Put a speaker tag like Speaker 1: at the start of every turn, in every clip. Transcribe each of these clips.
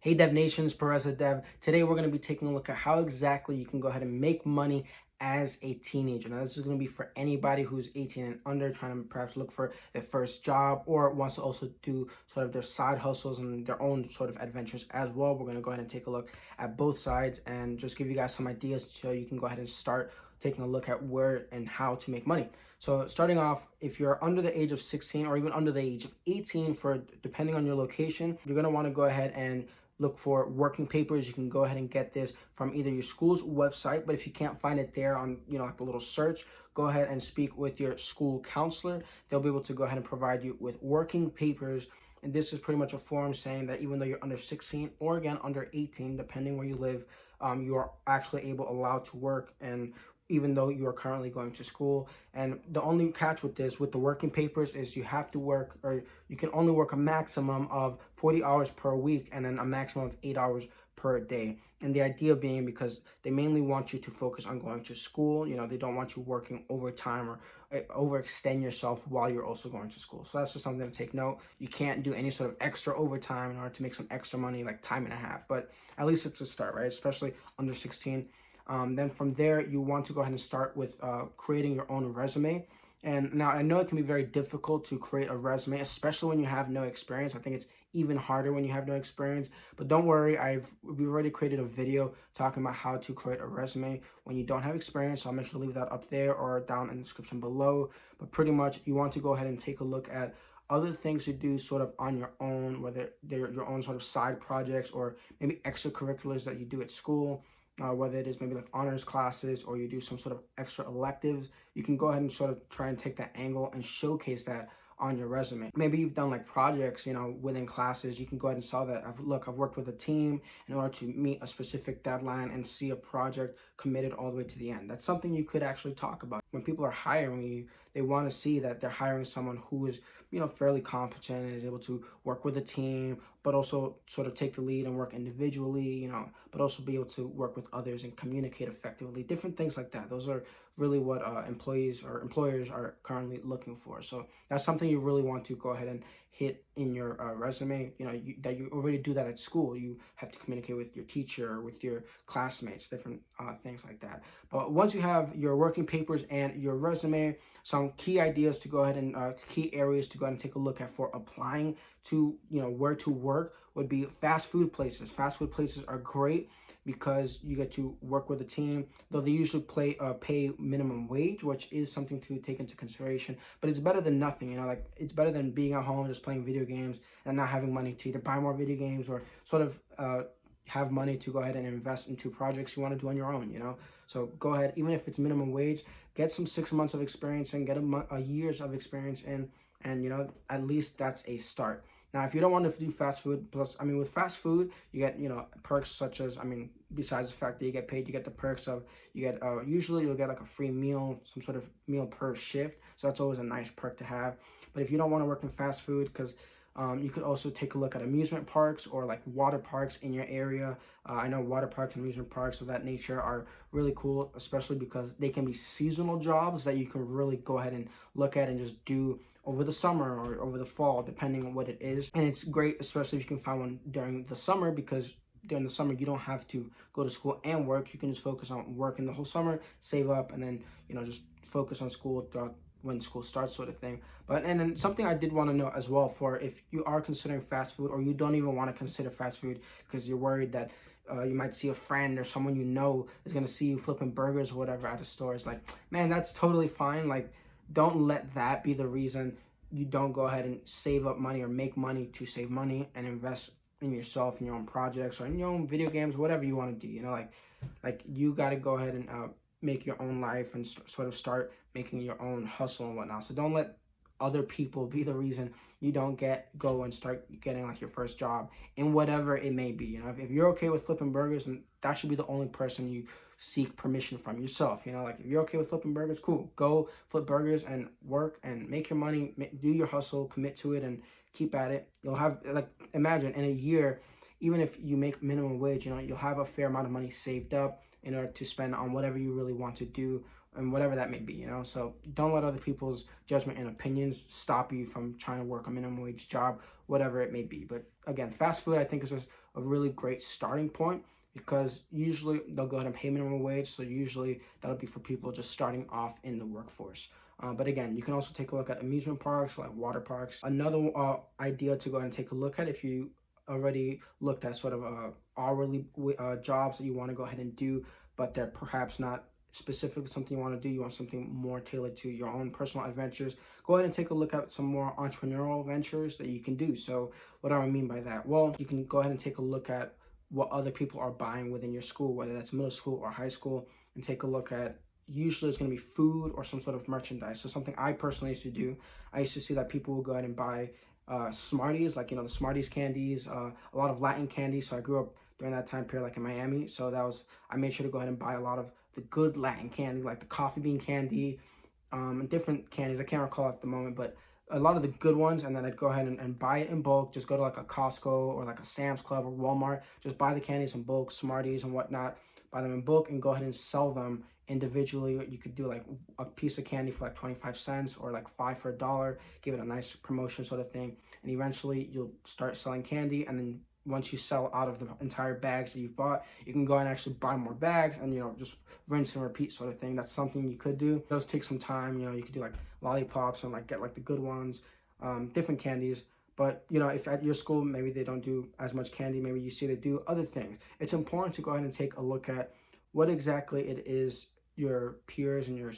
Speaker 1: Hey DevNations, Perez Dev. Today we're going to be taking a look at how exactly you can go ahead and make money as a teenager. Now this is going to be for anybody who's 18 and under, trying to perhaps look for their first job or wants to also do sort of their side hustles and their own sort of adventures as well. We're going to go ahead and take a look at both sides and just give you guys some ideas so you can go ahead and start taking a look at where and how to make money. So starting off, if you're under the age of 16 or even under the age of 18, for depending on your location, you're going to want to go ahead and look for working papers. You can go ahead and get this from either your school's website, but if you can't find it there on, like the little search, go ahead and speak with your school counselor. They'll be able to go ahead and provide you with working papers. And this is pretty much a form saying that even though you're under 16 or again under 18, depending where you live, you are actually allowed to work, and even though you are currently going to school. And the only catch with this, with the working papers, is you have to work, or you can only work a maximum of 40 hours per week and then a maximum of 8 hours per day. And the idea being because they mainly want you to focus on going to school. They don't want you working overtime or overextend yourself while you're also going to school. So that's just something to take note. You can't do any sort of extra overtime in order to make some extra money, like time and a half, but at least it's a start, right? Especially under 16. Then from there, you want to go ahead and start with creating your own resume. And now I know it can be very difficult to create a resume, especially when you have no experience. I think it's even harder when you have no experience. But don't worry, we've already created a video talking about how to create a resume when you don't have experience. So I'll make sure to leave that up there or down in the description below. But pretty much you want to go ahead and take a look at other things to do sort of on your own, whether they're your own sort of side projects or maybe extracurriculars that you do at school. Whether it is maybe like honors classes or you do some sort of extra electives, you can go ahead and sort of try and take that angle and showcase that on your resume. Maybe you've done like projects, within classes. You can go ahead and sell that. I've worked with a team in order to meet a specific deadline and see a project committed all the way to the end. That's something you could actually talk about. When people are hiring you, they want to see that they're hiring someone who is, fairly competent and is able to work with a team, but also sort of take the lead and work individually, but also be able to work with others and communicate effectively. Different things like that. Those are really what employees or employers are currently looking for. So that's something you really want to go ahead and hit in your resume. That you already do that at school. You have to communicate with your teacher or with your classmates, different things like that. But once you have your working papers and your resume, some key ideas to go ahead and key areas to go ahead and take a look at for applying to, where to work would be fast food places. Fast food places are great because you get to work with a team, though they usually pay minimum wage, which is something to take into consideration. But it's better than nothing, like it's better than being at home just playing video games and not having money to either buy more video games or sort of have money to go ahead and invest into projects you want to do on your own, So go ahead, even if it's minimum wage, get some 6 months of experience and get a years of experience in, and at least that's a start. Now, if you don't want to do fast food, plus, with fast food, you get, perks such as, besides the fact that you get paid, you get the perks of, usually you'll get like a free meal, some sort of meal per shift. So that's always a nice perk to have. But if you don't want to work in fast food, because you could also take a look at amusement parks or like water parks in your area. I know water parks and amusement parks of that nature are really cool, especially because they can be seasonal jobs that you can really go ahead and look at and just do over the summer or over the fall, depending on what it is. And it's great, especially if you can find one during the summer, because during the summer you don't have to go to school and work. You can just focus on working the whole summer, save up, and then just focus on school throughout when school starts, sort of thing. But and then something I did want to know as well, for if you are considering fast food or you don't even want to consider fast food because you're worried that you might see a friend or someone is going to see you flipping burgers or whatever at a store. It's like, man, that's totally fine. Like, don't let that be the reason you don't go ahead and save up money or make money to save money and invest in yourself, in your own projects or in your own video games, whatever you want to do. Like you got to go ahead and make your own life and sort of start making your own hustle and whatnot. So don't let other people be the reason you don't go and start getting like your first job in whatever it may be. If you're okay with flipping burgers, and that should be the only person you seek permission from, yourself. Like if you're okay with flipping burgers, cool, go flip burgers and work and make your money, do your hustle, commit to it, and keep at it. You'll have, like, imagine in a year, even if you make minimum wage, you'll have a fair amount of money saved up in order to spend on whatever you really want to do and whatever that may be, So don't let other people's judgment and opinions stop you from trying to work a minimum wage job, whatever it may be. But again, fast food, I think, is just a really great starting point, because usually they'll go ahead and pay minimum wage. So usually that'll be for people just starting off in the workforce. But again, you can also take a look at amusement parks, like water parks. Another idea to go ahead and take a look at, if you already looked at sort of hourly jobs that you want to go ahead and do, but they're perhaps not specific to something you want to do, you want something more tailored to your own personal adventures, go ahead and take a look at some more entrepreneurial ventures that you can do. So what do I mean by that? Well, you can go ahead and take a look at what other people are buying within your school, whether that's middle school or high school, and take a look at, usually it's going to be food or some sort of merchandise. So something I personally used to do, I used to see that people would go ahead and buy Smarties, like, the Smarties candies, a lot of Latin candy. So I grew up during that time period, like in Miami. So I made sure to go ahead and buy a lot of the good Latin candy, like the coffee bean candy, and different candies. I can't recall at the moment, but a lot of the good ones. And then I'd go ahead and buy it in bulk. Just go to like a Costco or like a Sam's Club or Walmart. Just buy the candies in bulk, Smarties and whatnot. Buy them in bulk and go ahead and sell them individually. You could do like a piece of candy for like 25 cents or like 5 for $1. Give it a nice promotion sort of thing. And eventually you'll start selling candy. And then once you sell out of the entire bags that you've bought, you can go and actually buy more bags and, just rinse and repeat sort of thing. That's something you could do. It does take some time. You could do like lollipops and like get like the good ones, different candies. But, if at your school, maybe they don't do as much candy, maybe you see they do other things. It's important to go ahead and take a look at what exactly it is your peers and your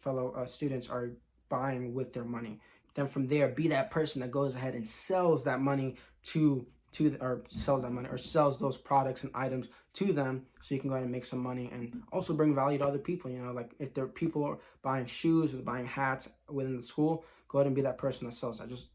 Speaker 1: fellow students are buying with their money. Then from there, be that person that goes ahead and sells that money or sells those products and items to them, so you can go ahead and make some money and also bring value to other people. Like if there are people are buying shoes or buying hats within the school, go ahead and be that person that sells that. Just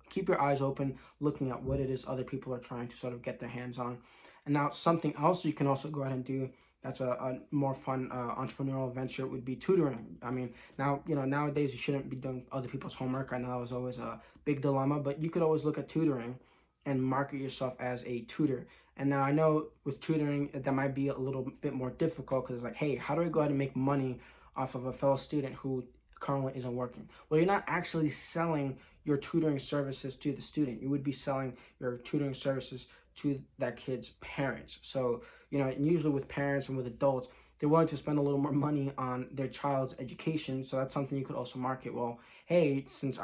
Speaker 1: keep your eyes open, looking at what it is other people are trying to sort of get their hands on. And now something else you can also go ahead and do that's a more fun entrepreneurial venture would be tutoring. I mean, nowadays you shouldn't be doing other people's homework. I know that was always a big dilemma, but you could always look at tutoring and market yourself as a tutor. And now I know with tutoring, that might be a little bit more difficult, because it's like, hey, how do I go ahead and make money off of a fellow student who currently isn't working? Well, you're not actually selling your tutoring services to the student. You would be selling your tutoring services to that kid's parents. So, and usually with parents and with adults, they're willing to spend a little more money on their child's education. So that's something you could also market. Well, hey, since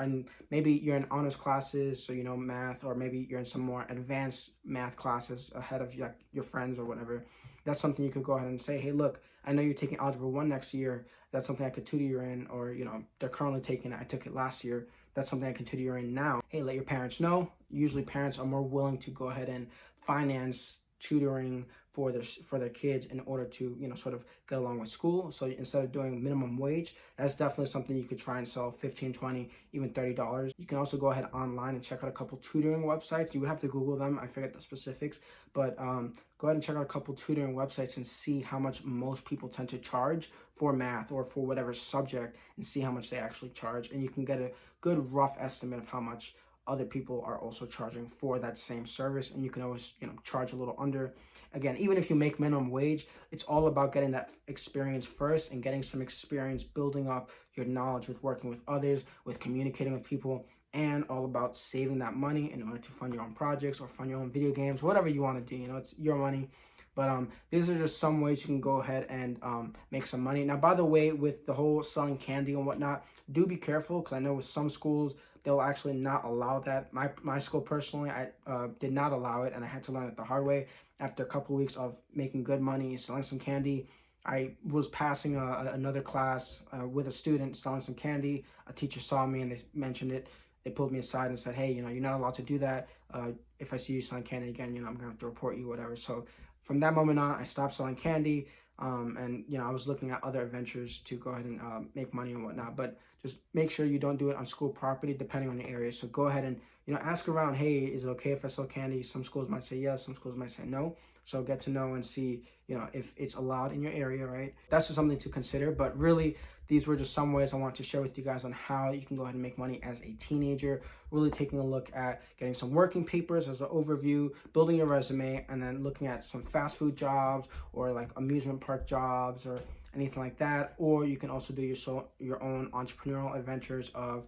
Speaker 1: maybe you're in honors classes, so math, or maybe you're in some more advanced math classes ahead of your friends or whatever. That's something you could go ahead and say, hey, look, I know you're taking Algebra 1 next year. That's something I could tutor you in. Or, they're currently taking it. I took it last year. That's something I can tutor you in now. Hey, let your parents know. Usually parents are more willing to go ahead and finance tutoring for their kids in order to sort of get along with school. So instead of doing minimum wage, that's definitely something you could try and sell $15, $20, even $30. You can also go ahead online and check out a couple tutoring websites. You would have to Google them. I forget the specifics, but go ahead and check out a couple tutoring websites and see how much most people tend to charge for math or for whatever subject, and see how much they actually charge. And you can get a good rough estimate of how much other people are also charging for that same service. And you can always charge a little under. Again, even if you make minimum wage, it's all about getting that experience first and getting some experience building up your knowledge with working with others, with communicating with people, and all about saving that money in order to fund your own projects or fund your own video games, whatever you want to do. It's your money. But these are just some ways you can go ahead and make some money. Now, by the way, with the whole selling candy and whatnot, do be careful, because I know with some schools, they'll actually not allow that. My school personally, I did not allow it, and I had to learn it the hard way. After a couple of weeks of making good money, selling some candy, I was passing another class with a student selling some candy. A teacher saw me and they mentioned it. They pulled me aside and said, hey, you're not allowed to do that. If I see you selling candy again, I'm going to have to report you, whatever. So from that moment on, I stopped selling candy. And I was looking at other adventures to go ahead and make money and whatnot. But just make sure you don't do it on school property, depending on the area. So go ahead and ask around, hey, is it okay if I sell candy? Some schools might say yes, some schools might say no. So get to know and see if it's allowed in your area, right? That's just something to consider. But really, these were just some ways I wanted to share with you guys on how you can go ahead and make money as a teenager. Really taking a look at getting some working papers as an overview, building your resume, and then looking at some fast food jobs or like amusement park jobs or anything like that. Or you can also do your own entrepreneurial adventures of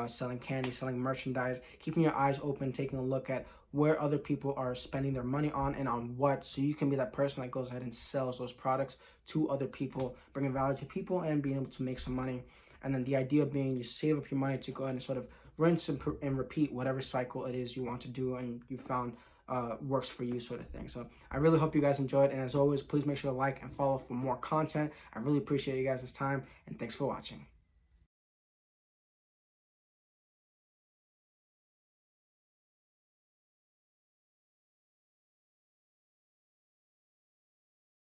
Speaker 1: selling candy, selling merchandise, keeping your eyes open, taking a look at where other people are spending their money on and on what, so you can be that person that goes ahead and sells those products to other people, bringing value to people and being able to make some money. And then the idea being you save up your money to go ahead and sort of rinse and repeat whatever cycle it is you want to do and you found works for you, sort of thing. So I really hope you guys enjoyed, and as always, please make sure to like and follow for more content. I really appreciate you guys' time, and thanks for watching.